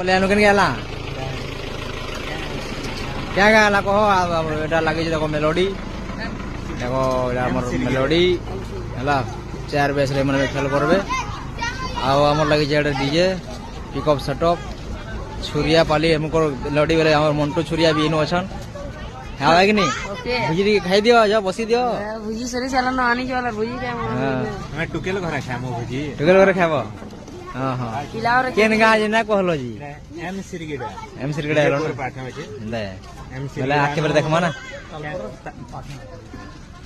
कल्याण के गेला क्या गाला कहो एटा लगे देखो मेलोडी देखो हमर मेलोडी हला चार बेस रे मन खेल करबे आ हमर लगे जेडे डीजे पिकअप सेटअप छुरिया पाली हमको मेलोडी वाले हमर मंटू छुरिया भी इनो अछन है कि नहीं भुजी खाई दियो जा बसी दियो भुजी सरी चला ना आनी वाला भुजी क्या मैं टुकेल घर खामो भुजी टुकेल घर खाबो हां हां किलावर केन गा जे ना कहलो जी एम सिरगेडा हेलो पाठा होचे दे एम बोले आके बार देखमा ना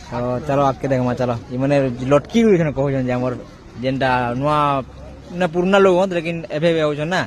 तो चलो आके देखमा चलो ई माने लटकी हुई छन कहू जन जे हमर जेनटा नुआ ना पुराना लोग होत लेकिन एभे हो छन ना